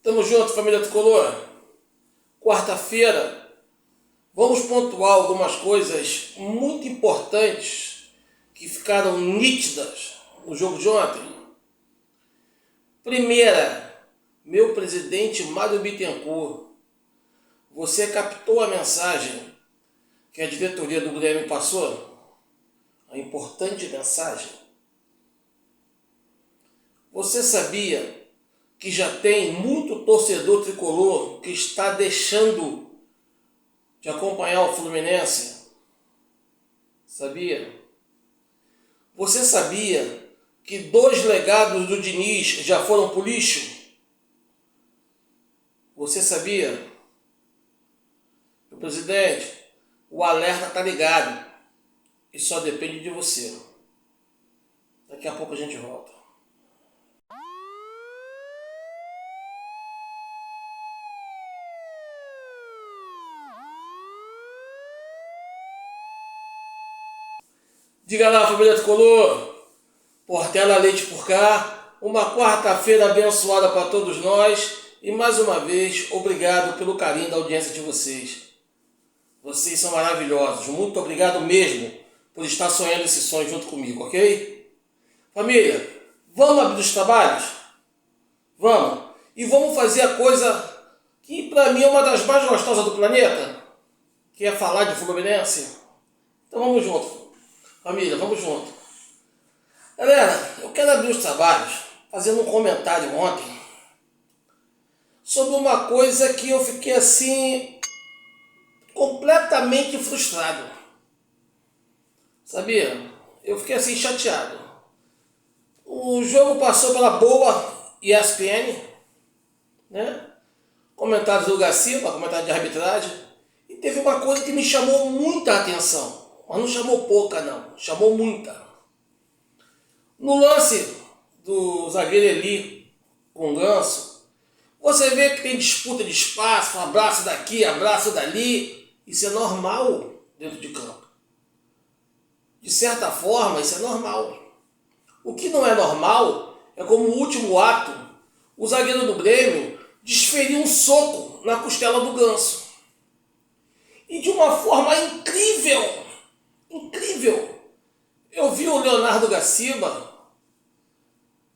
Tamo junto, família tricolor. Quarta-feira, vamos pontuar algumas coisas muito importantes que ficaram nítidas no jogo de ontem. Primeira, meu presidente Mário Bittencourt, você captou a mensagem que a diretoria do Grêmio passou? A importante mensagem. Você sabia que já tem muito torcedor tricolor que está deixando de acompanhar o Fluminense? Sabia? Você sabia que 2 legados do Diniz já foram pro lixo? Você sabia? Meu presidente, o alerta tá ligado e só depende de você. Daqui a pouco a gente volta. Diga lá, família tricolor, Portela Leite por cá, uma quarta-feira abençoada para todos nós e mais uma vez, obrigado pelo carinho da audiência de vocês. Vocês são maravilhosos, muito obrigado mesmo por estar sonhando esse sonho junto comigo, ok? Família, vamos abrir os trabalhos? Vamos! E vamos fazer a coisa que para mim é uma das mais gostosas do planeta, que é falar de Fluminense. Então vamos junto. Família, vamos junto. Galera, eu quero abrir os trabalhos fazendo um comentário ontem sobre uma coisa que eu fiquei assim completamente frustrado. Sabia? Eu fiquei assim chateado. O jogo passou pela boa ESPN, né? Comentários do Gaciba, comentário de arbitragem, e teve uma coisa que me chamou muita atenção. Mas não chamou pouca não, chamou muita. No lance do zagueiro Eli com o Ganso, você vê que tem disputa de espaço, um abraço daqui, abraço dali. Isso é normal dentro de campo. De certa forma, isso é normal. O que não é normal é como o último ato, o zagueiro do Grêmio desferiu um soco na costela do Ganso. E de uma forma incrível. Incrível! Eu vi o Leonardo Gaciba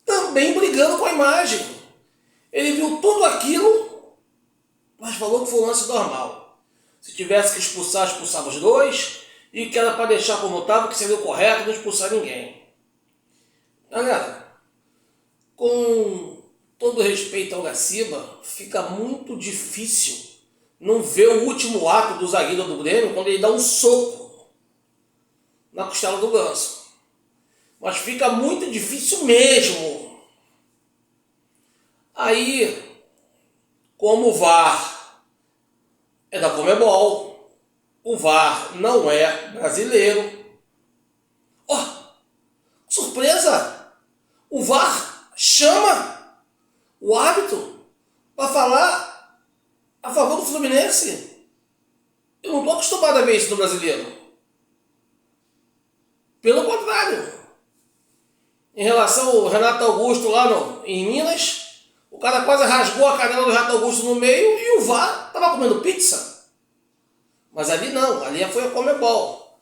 também brigando com a imagem. Ele viu tudo aquilo, mas falou que foi um lance normal. Se tivesse que expulsar, expulsava os dois, e que era para deixar como estava, que seria o correto, não expulsar ninguém. Galera, com todo respeito ao Gaciba, fica muito difícil não ver o último ato do zagueiro do Grêmio quando ele dá um soco na costela do Ganso. Mas fica muito difícil mesmo. Aí, como o VAR é da Conmebol, o VAR não é brasileiro. Ó, surpresa! O VAR chama o árbitro para falar a favor do Fluminense. Eu não estou acostumado a ver isso no brasileiro. Pelo contrário, em relação ao Renato Augusto lá em Minas, o cara quase rasgou a canela do Renato Augusto no meio e o VAR estava comendo pizza. Mas ali não, ali foi a Conmebol.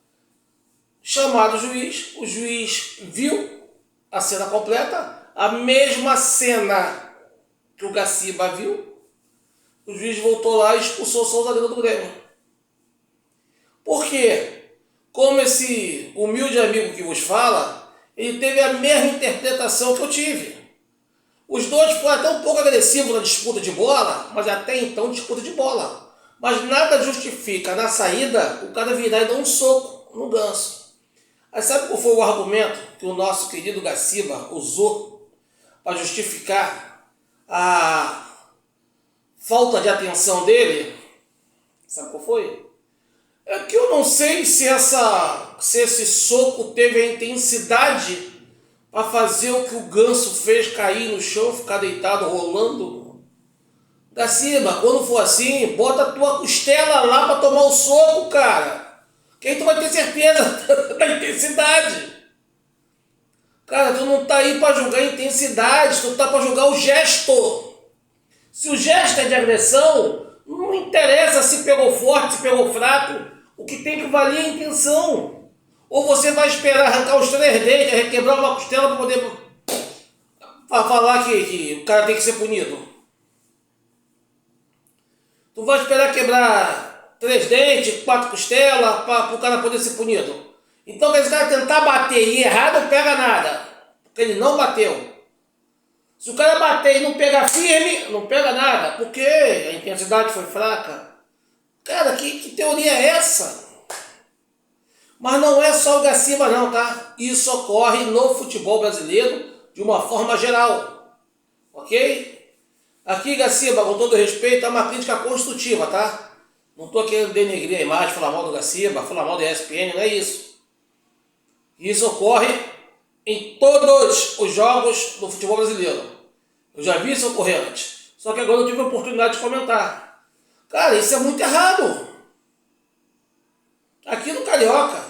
Chamado o juiz viu a cena completa, a mesma cena que o Gaciba viu, o juiz voltou lá e expulsou só o zagueiro do Grêmio. Por quê? Como esse humilde amigo que vos fala, ele teve a mesma interpretação que eu tive. Os dois foram até um pouco agressivos na disputa de bola, mas até então disputa de bola. Mas nada justifica na saída o cara virar e dar um soco no Ganso. Aí sabe qual foi o argumento que o nosso querido Gaciba usou para justificar a falta de atenção dele? Sabe qual foi? É que eu não sei se esse soco teve a intensidade para fazer o que o Ganso fez, cair no chão, ficar deitado, rolando. Gaciba, quando for assim, bota a tua costela lá para tomar o soco, cara. Que aí tu vai ter certeza da intensidade. Cara, tu não tá aí para julgar a intensidade, tu tá para julgar o gesto. Se o gesto é de agressão, não interessa se pegou forte, se pegou fraco. O que tem que valer é a intenção. Ou você vai esperar arrancar os 3 dentes, quebrar uma costela para poder falar que o cara tem que ser punido. Tu vai esperar quebrar 3 dentes, 4 costelas para o cara poder ser punido. Então, se o cara tentar bater e errar, não pega nada. Porque ele não bateu. Se o cara bater e não pegar firme, não pega nada. Porque a intensidade foi fraca. Cara, que teoria é essa? Mas não é só o Gaciba não, tá? Isso ocorre no futebol brasileiro de uma forma geral. Ok? Aqui, Gaciba, com todo respeito, é uma crítica construtiva, tá? Não estou querendo denegrir a imagem, falar mal do Gaciba, falar mal da ESPN, não é isso. Isso ocorre em todos os jogos do futebol brasileiro. Eu já vi isso ocorrer antes. Só que agora eu tive a oportunidade de comentar. Cara, isso é muito errado. Aqui no Carioca,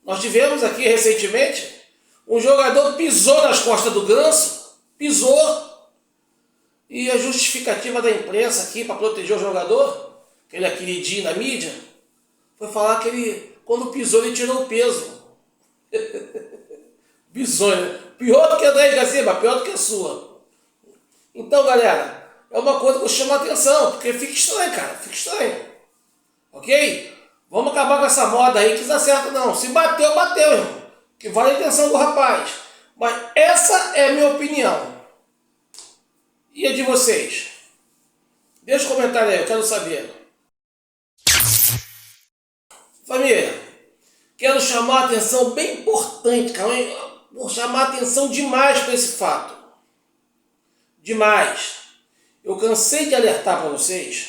nós tivemos aqui recentemente, um jogador pisou nas costas do Ganso, pisou, e a justificativa da imprensa aqui para proteger o jogador, que ele é queridinho na mídia, foi falar que ele, quando pisou, ele tirou o peso. Bizonho. Pior do que a da Gaciba, pior do que a sua. Então, galera, é uma coisa que eu chamo a atenção, porque fica estranho, cara, fica estranho. Ok? Vamos acabar com essa moda aí que não dá certo não. Se bateu, bateu, irmão. Que vale a intenção do rapaz. Mas essa é a minha opinião. E a de vocês? Deixa um comentário aí, eu quero saber. Família, quero chamar a atenção bem importante, cara. Vou chamar a atenção demais para esse fato. Demais. Eu cansei de alertar para vocês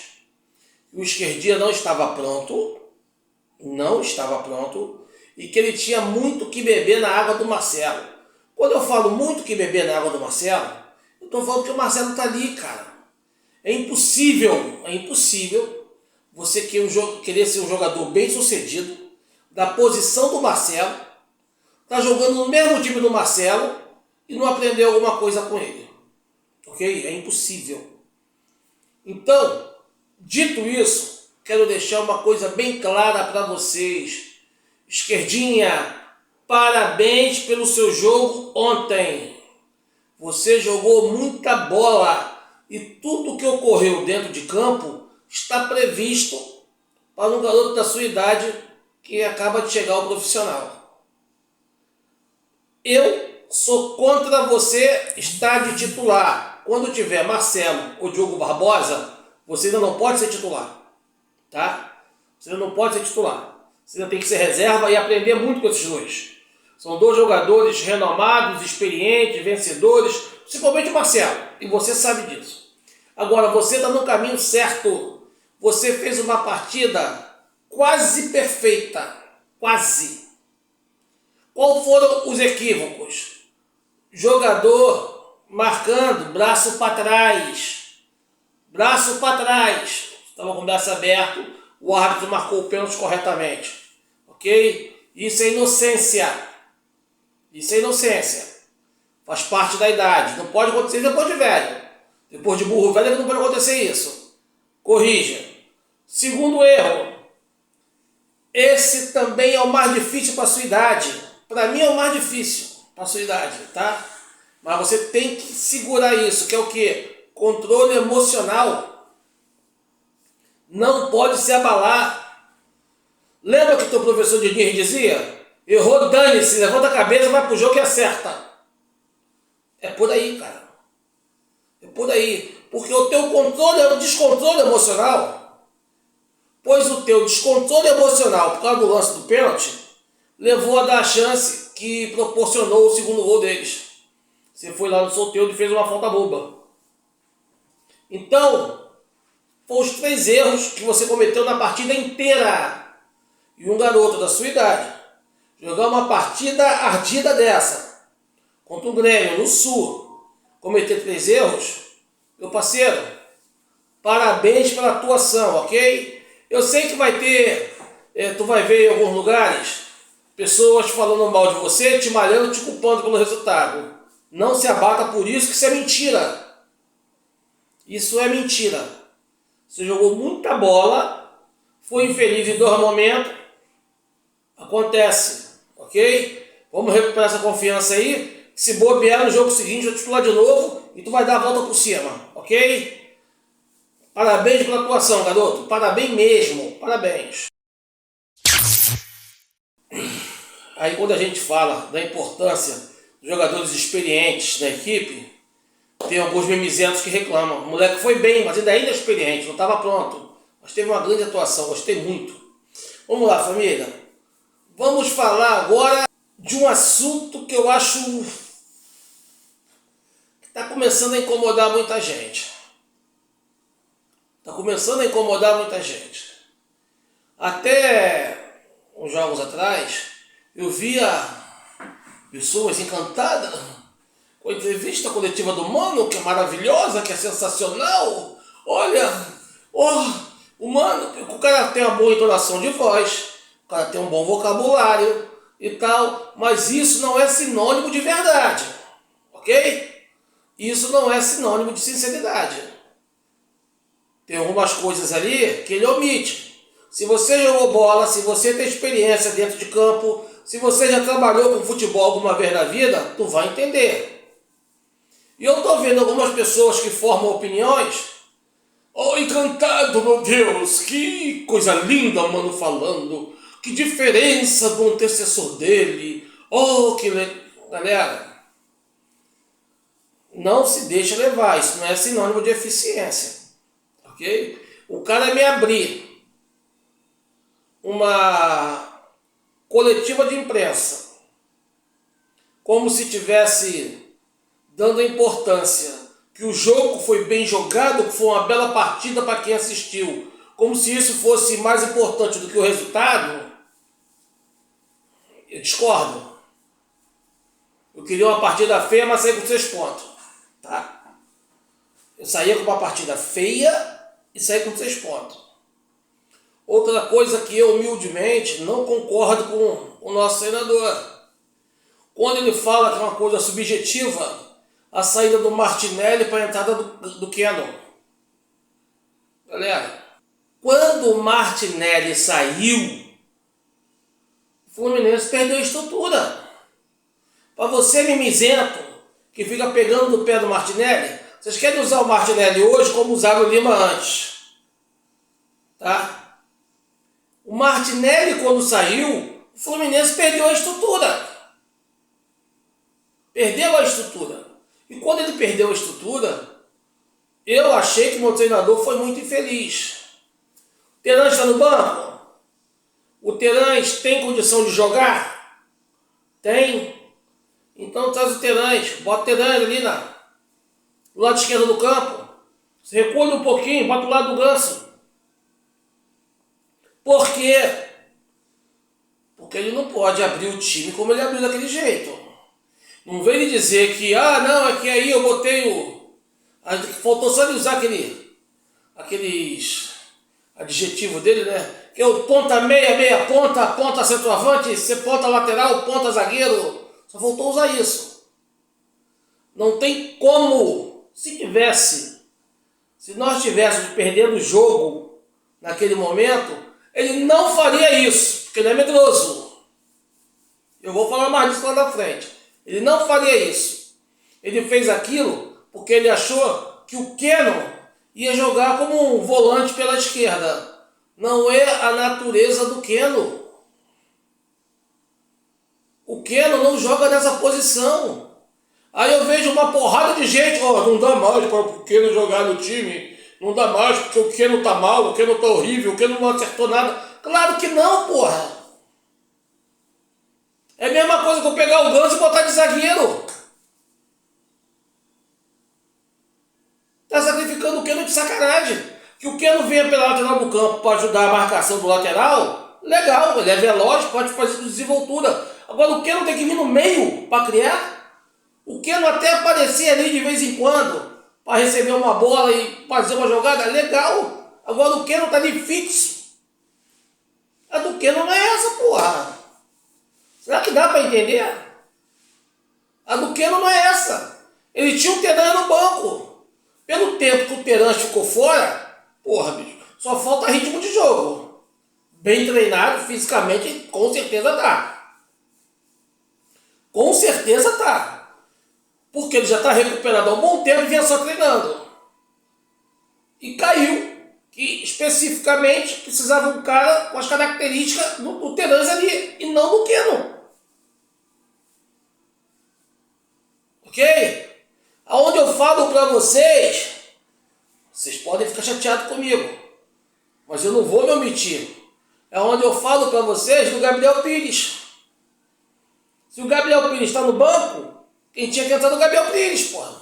que o esquerdinha não estava pronto, e que ele tinha muito que beber na água do Marcelo. Quando eu falo muito que beber na água do Marcelo, eu estou falando que o Marcelo está ali, cara. É impossível você querer ser um jogador bem sucedido, da posição do Marcelo, tá jogando no mesmo time do Marcelo e não aprender alguma coisa com ele. Ok? É impossível. Então, dito isso, quero deixar uma coisa bem clara para vocês. Esquerdinha, parabéns pelo seu jogo ontem. Você jogou muita bola e tudo que ocorreu dentro de campo está previsto para um garoto da sua idade que acaba de chegar ao profissional. Eu sou contra você estar de titular. Quando tiver Marcelo ou Diogo Barbosa, você ainda não pode ser titular. Tá? Você ainda não pode ser titular. Você ainda tem que ser reserva e aprender muito com esses dois. São 2 jogadores renomados, experientes, vencedores, principalmente o Marcelo. E você sabe disso. Agora, você está no caminho certo. Você fez uma partida quase perfeita. Quase. Qual foram os equívocos? Jogador marcando, braço para trás. Braço para trás. Estava com o braço aberto, o árbitro marcou o pênalti corretamente. Ok? Isso é inocência. Isso é inocência. Faz parte da idade. Não pode acontecer depois de velho. Depois de burro velho não pode acontecer isso. Corrija. Segundo erro. Esse também é o mais difícil para a sua idade. Para mim é o mais difícil para a sua idade, tá? Mas você tem que segurar isso, que é o quê? Controle emocional. Não pode se abalar. Lembra que teu professor Diniz dizia? Errou, dane-se, levanta a cabeça, vai pro jogo e acerta. É por aí, cara. É por aí. Porque o teu controle é o descontrole emocional. Pois o teu descontrole emocional, por causa do lance do pênalti, levou a dar a chance que proporcionou o segundo gol deles. Você foi lá no sorteio e fez uma falta boba. Então, foram os 3 erros que você cometeu na partida inteira. E um garoto da sua idade jogar uma partida ardida dessa, contra o Grêmio, no Sul, cometer 3 erros, meu parceiro, parabéns pela atuação, ok? Eu sei que vai ter, tu vai ver em alguns lugares, pessoas falando mal de você, te malhando, te culpando pelo resultado. Não se abata por isso, que isso é mentira. Isso é mentira. Você jogou muita bola, foi infeliz em 2 momentos, acontece, ok? Vamos recuperar essa confiança aí. Se bobear no jogo seguinte, eu te titular de novo e tu vai dar a volta por cima, ok? Parabéns pela atuação, garoto. Parabéns mesmo. Parabéns. Aí quando a gente fala da importância dos jogadores experientes da equipe, tem alguns mimizentos que reclamam. O moleque foi bem, mas ainda é experiente, não estava pronto. Mas teve uma grande atuação, gostei muito. Vamos lá, família. Vamos falar agora de um assunto que eu acho que está começando a incomodar muita gente. Está começando a incomodar muita gente. Até uns jogos atrás, eu via pessoas encantadas com a entrevista coletiva do Mano, que é maravilhosa, que é sensacional. Olha, o Mano, o cara tem uma boa entonação de voz, o cara tem um bom vocabulário e tal, mas isso não é sinônimo de verdade, ok? Isso não é sinônimo de sinceridade. Tem algumas coisas ali que ele omite. Se você jogou bola, se você tem experiência dentro de campo, se você já trabalhou com futebol alguma vez na vida, tu vai entender. E eu tô vendo algumas pessoas que formam opiniões. Oh, encantado, meu Deus, que coisa linda, Mano, falando. Que diferença do antecessor dele. Oh, que Galera, não se deixe levar, isso não é sinônimo de eficiência. Ok? O cara me abrir uma coletiva de imprensa como se tivesse dando a importância que o jogo foi bem jogado, que foi uma bela partida para quem assistiu, como se isso fosse mais importante do que o resultado, eu discordo. Eu queria uma partida feia, mas saí com 6 pontos. Tá? Eu saía com uma partida feia e saí com 6 pontos. Outra coisa que eu humildemente não concordo com o nosso treinador. Quando ele fala que é uma coisa subjetiva, a saída do Martinelli para a entrada do Keno. Galera, quando o Martinelli saiu, o Fluminense perdeu a estrutura. Para você, mimizento, que fica pegando no pé do Martinelli, vocês querem usar o Martinelli hoje como usaram o Lima antes. Tá? O Martinelli, quando saiu, o Fluminense perdeu a estrutura. Perdeu a estrutura. E quando ele perdeu a estrutura, eu achei que o meu treinador foi muito infeliz. O Terãs está no banco? O Terãs tem condição de jogar? Tem. Então traz o Terãs. Bota o Terãs ali do lado esquerdo do campo. Você recua um pouquinho, bota do lado do Ganso. Por quê? Porque ele não pode abrir o time como ele abriu daquele jeito. Não vem ele dizer que, não, é que aí eu botei faltou só ele usar aqueles adjetivos dele, né? Que é o ponta meia, meia ponta, ponta centroavante, ponta lateral, ponta zagueiro. Só faltou usar isso. Não tem como, se nós estivéssemos perdendo o jogo naquele momento, ele não faria isso, porque ele é medroso. Eu vou falar mais disso lá na frente. Ele não faria isso. Ele fez aquilo porque ele achou que o Keno ia jogar como um volante pela esquerda. Não é a natureza do Keno. O Keno não joga nessa posição. Aí eu vejo uma porrada de gente, não dá mais para o Keno jogar no time. Não dá mais porque o Keno tá mal, o Keno tá horrível, o Keno não acertou nada. Claro que não, porra. É a mesma coisa que eu pegar o Ganso e botar de zagueiro. Tá sacrificando o Keno de sacanagem. Que o Keno venha pela lateral do campo para ajudar a marcação do lateral, legal, ele é veloz, pode fazer desenvoltura. Agora o Keno tem que vir no meio para criar. O Keno até aparecer ali de vez em quando para receber uma bola e fazer uma jogada, legal. Agora o Keno tá ali fixo. A do Keno não é essa, porra. Será que dá para entender? A do Keno não é essa. Ele tinha um Terãs no banco. Pelo tempo que o Terence ficou fora, porra, bicho, só falta ritmo de jogo. Bem treinado fisicamente, com certeza tá. Com certeza tá. Porque ele já tá recuperado há um bom tempo e vinha só treinando. E caiu. Que especificamente precisava um cara com as características do Terence ali e não do Keno. Ok? Aonde eu falo pra vocês, vocês podem ficar chateados comigo, mas eu não vou me omitir. É onde eu falo pra vocês do Gabriel Pires. Se o Gabriel Pires está no banco, quem tinha que entrar no Gabriel Pires, porra.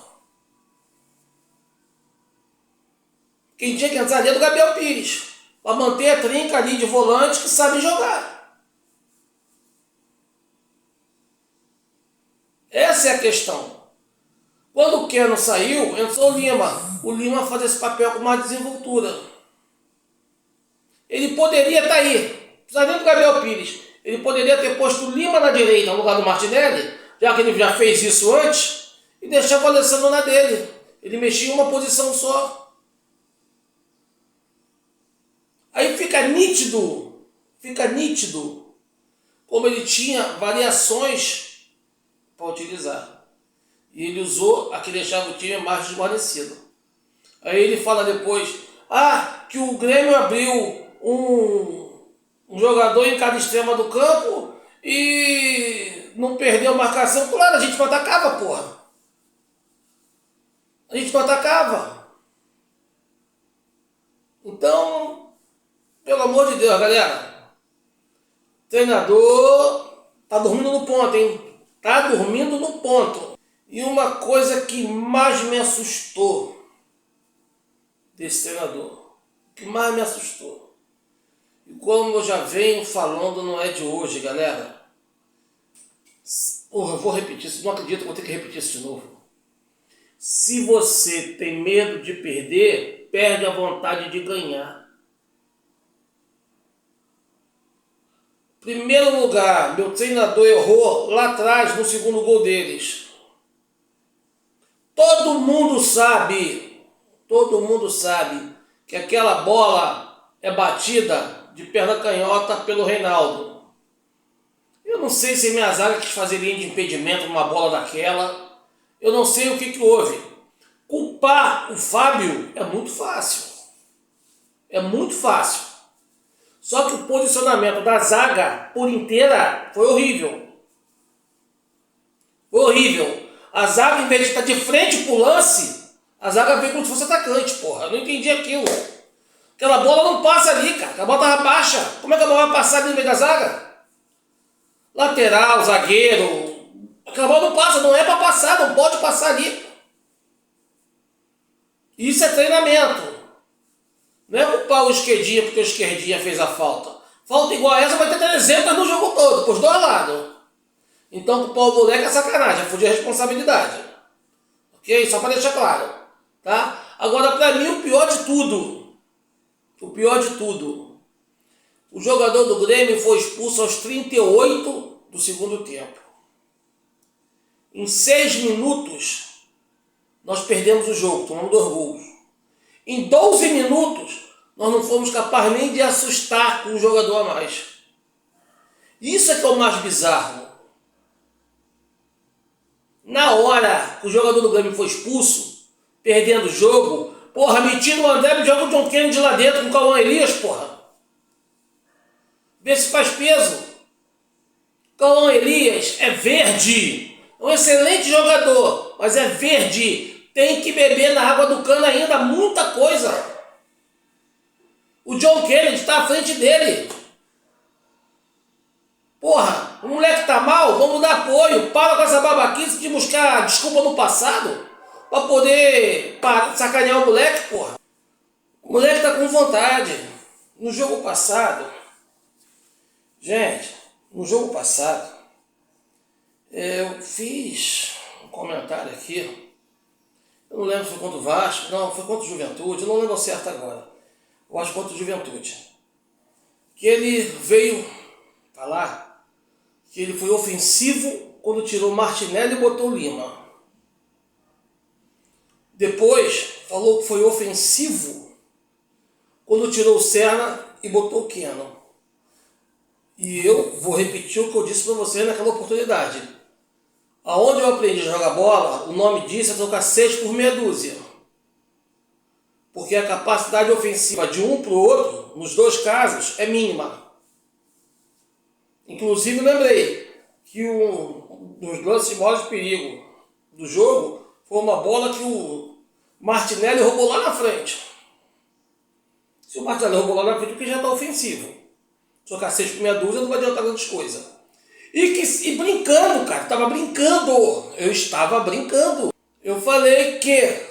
Quem tinha que entrar ali é do Gabriel Pires, para manter a trinca ali de volantes que sabem jogar. Essa é a questão. Quando o Keno saiu, entrou o Lima. O Lima faz esse papel com mais desenvoltura. Ele poderia estar aí, precisaria do Gabriel Pires. Ele poderia ter posto o Lima na direita no lugar do Martinelli, já que ele já fez isso antes, e deixar o Alessandro na dele. Ele mexia em uma posição só. Aí fica nítido como ele tinha variações para utilizar. E ele usou a que deixava o time mais desguarnecido. Aí ele fala depois, que o Grêmio abriu um jogador em cada extrema do campo e não perdeu a marcação. Claro, a gente não atacava, porra. A gente não atacava. Então, pelo amor de Deus, galera. Treinador tá dormindo no ponto, hein? Tá dormindo no ponto. E uma coisa que mais me assustou desse treinador, que mais me assustou, e como eu já venho falando, não é de hoje, galera. Porra, eu vou repetir isso, não acredito que vou ter que repetir isso de novo. Se você tem medo de perder, perde a vontade de ganhar. Primeiro lugar, meu treinador errou lá atrás no segundo gol deles. Todo mundo sabe que aquela bola é batida de perna canhota pelo Reinaldo. Eu não sei se minha zaga quis fazer linha de impedimento numa bola daquela. Eu não sei o que houve. Culpar o Fábio é muito fácil. É muito fácil. Só que o posicionamento da zaga por inteira foi horrível. Foi horrível. A zaga, em vez de estar de frente pro lance, a zaga veio como se fosse atacante, porra. Eu não entendi aquilo. Aquela bola não passa ali, cara. A bola tava baixa. Como é que a bola vai passar ali no meio da zaga? Lateral, zagueiro. Aquela bola não passa, não é pra passar, não pode passar ali. Isso é treinamento. Não é culpar o Esquerdinha porque o Esquerdinha fez a falta. Falta igual a essa vai ter 300 no jogo todo, pros dois lados. Então culpar o moleque é sacanagem, é fugir a responsabilidade. Ok? Só para deixar claro. Tá? Agora, para mim, o pior de tudo, o jogador do Grêmio foi expulso aos 38 do segundo tempo. Em 6 minutos, nós perdemos o jogo, tomamos 2 gols. Em 12 minutos, nós não fomos capazes nem de assustar com um jogador a mais. Isso é que é o mais bizarro. Na hora que o jogador do Grêmio foi expulso, perdendo o jogo, porra, me tira o André e joga o John Kennedy lá dentro com o Cauã Elias, porra. Vê se faz peso. Cauã Elias é verde. É um excelente jogador, mas é verde. Tem que beber na água do cano ainda muita coisa. O John Kennedy está à frente dele. Porra, o moleque tá mal, vamos dar apoio. Para com essa babaquice de buscar desculpa no passado pra poder sacanear o moleque, porra. O moleque tá com vontade. No jogo passado, gente, eu fiz um comentário aqui. Eu não lembro se foi contra o Vasco, não, foi contra o Juventude, eu não lembro certo agora. Eu acho contra o Juventude. Que ele veio falar que ele foi ofensivo quando tirou o Martinelli e botou o Lima. Depois falou que foi ofensivo quando tirou o Serna e botou o Keno. E eu vou repetir o que eu disse para você naquela oportunidade. Aonde eu aprendi a jogar bola, o nome disso é trocar 6 por meia dúzia. Porque a capacidade ofensiva de um para o outro, nos dois casos, é mínima. Inclusive, lembrei que um dos lances de maior perigo do jogo foi uma bola que o Martinelli roubou lá na frente. Se o Martinelli roubou lá na frente, porque já está ofensivo. Trocar 6 por meia dúzia não vai adiantar grandes coisas. E brincando, cara, estava brincando. Eu estava brincando. Eu falei que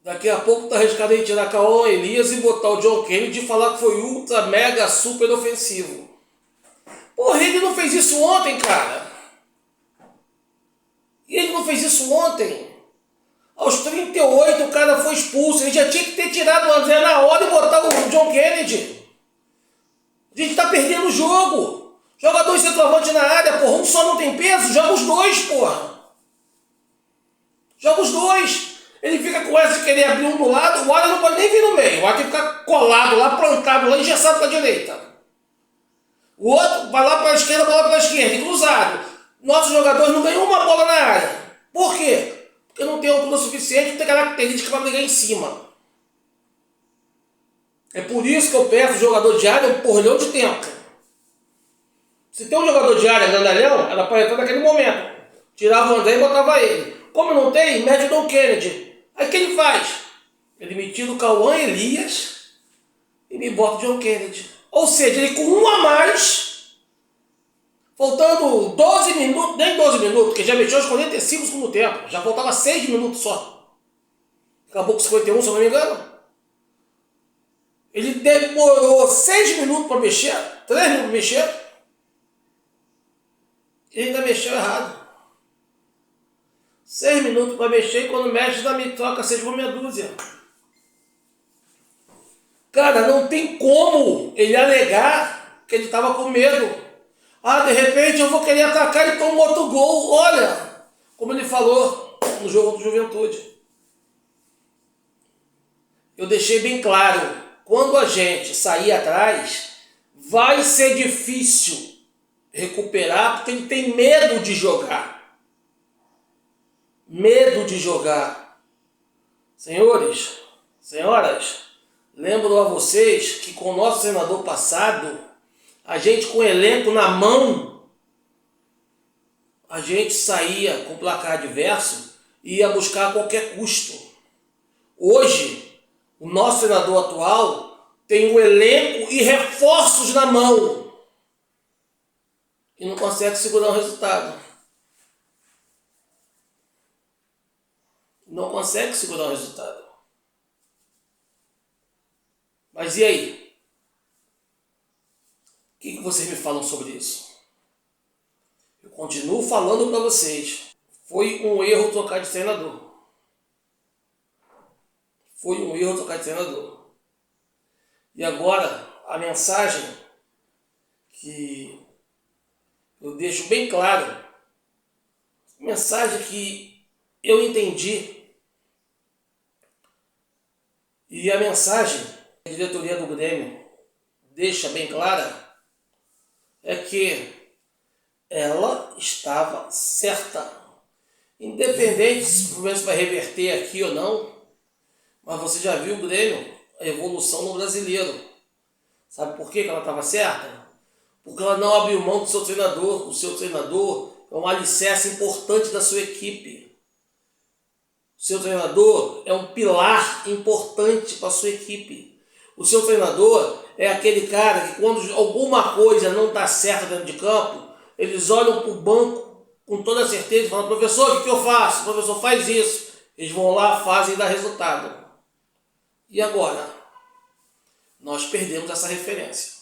daqui a pouco tá arriscado em tirar Cauã Elias e botar o John Kennedy e falar que foi ultra, mega, super ofensivo. Porra, ele não fez isso ontem, cara. E ele não fez isso ontem. Aos 38 o cara foi expulso. Ele já tinha que ter tirado o André na hora e botar o John Kennedy. A gente tá perdendo o jogo. Joga 2 centroavantes na área, porra. Um só não tem peso, joga os 2, porra. Joga os 2. Ele fica com essa de querer abrir um do lado, o Ara não pode nem vir no meio. O Ara tem que ficar colado lá, plantado lá, engessado para a direita. O outro vai lá para a esquerda, bola para a esquerda, cruzado. Nossos jogadores não ganham uma bola na área. Por quê? Porque não tem altura suficiente, não tem característica para brigar em cima. É por isso que eu peço o jogador de área um porrilhão de tempo. Se tem um jogador de área grandalhão, era para entrar naquele momento. Tirava o André e botava ele. Como não tem, mete o John Kennedy. Aí o que ele faz? Ele me tira o Cauã Elias e me bota o John Kennedy. Ou seja, ele com um a mais, faltando 12 minutos, nem 12 minutos, porque já mexeu os 45 segundo tempo. Já faltava 6 minutos só. Acabou com 51, se eu não me engano. Ele demorou 6 minutos para mexer, 3 minutos para mexer. E ainda mexeu errado. 6 minutos para mexer e quando mexe ainda me troca 6 por meia dúzia. Cara, não tem como ele alegar que ele estava com medo. Ah, de repente eu vou querer atacar e toma outro gol. Olha, como ele falou no jogo do Juventude. Eu deixei bem claro, quando a gente sair atrás, vai ser difícil recuperar porque ele tem medo de jogar. Medo de jogar. Senhores, senhoras, lembro a vocês que com o nosso treinador passado, a gente com o elenco na mão, a gente saía com placar adverso e ia buscar a qualquer custo. Hoje, o nosso treinador atual tem um elenco e reforços na mão e não consegue segurar o resultado. Não consegue segurar o resultado. Mas e aí? O que vocês me falam sobre isso? Eu continuo falando para vocês. Foi um erro trocar de treinador. Foi um erro trocar de treinador. E agora, a mensagem que eu deixo bem claro, mensagem que eu entendi, e a mensagem que a diretoria do Grêmio deixa bem clara, é que ela estava certa. Independente se o Fluminense vai reverter aqui ou não, mas você já viu o Grêmio, a evolução no brasileiro. Sabe por que ela estava certa? Porque ela não abriu mão do seu treinador. O seu treinador é um alicerce importante da sua equipe. O seu treinador é um pilar importante para a sua equipe. O seu treinador é aquele cara que quando alguma coisa não está certa dentro de campo, eles olham para o banco com toda certeza e falam: professor, o que eu faço? O professor faz isso. Eles vão lá, fazem e dá resultado. E agora? Nós perdemos essa referência.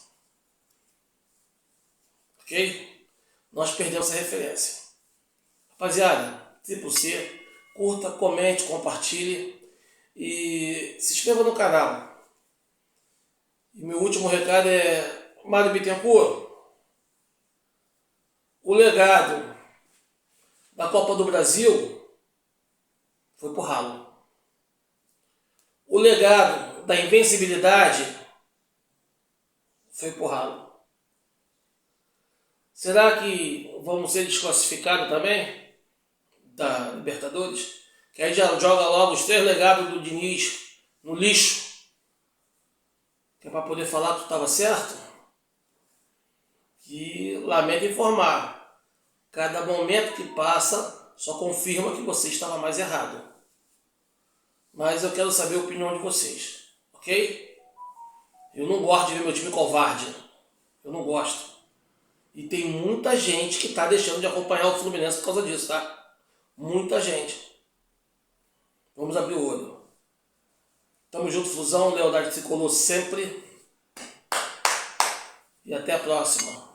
Ok? Nós perdemos essa referência. Rapaziada, Triple C, curta, comente, compartilhe e se inscreva no canal. E meu último recado é: Mário Bittencourt, o legado da Copa do Brasil foi pro ralo. o legado da invencibilidade foi pro ralo. Será que vamos ser desclassificados também da Libertadores? Que aí já joga logo os 3 legados do Diniz no lixo, que é para poder falar que tu estava certo? E lamento informar, cada momento que passa só confirma que você estava mais errado. Mas eu quero saber a opinião de vocês, ok? Eu não gosto de ver meu time covarde, eu não gosto. E tem muita gente que está deixando de acompanhar o Fluminense por causa disso, tá? Muita gente. Vamos abrir o olho. Tamo junto, Fusão, lealdade tricolor sempre. E até a próxima.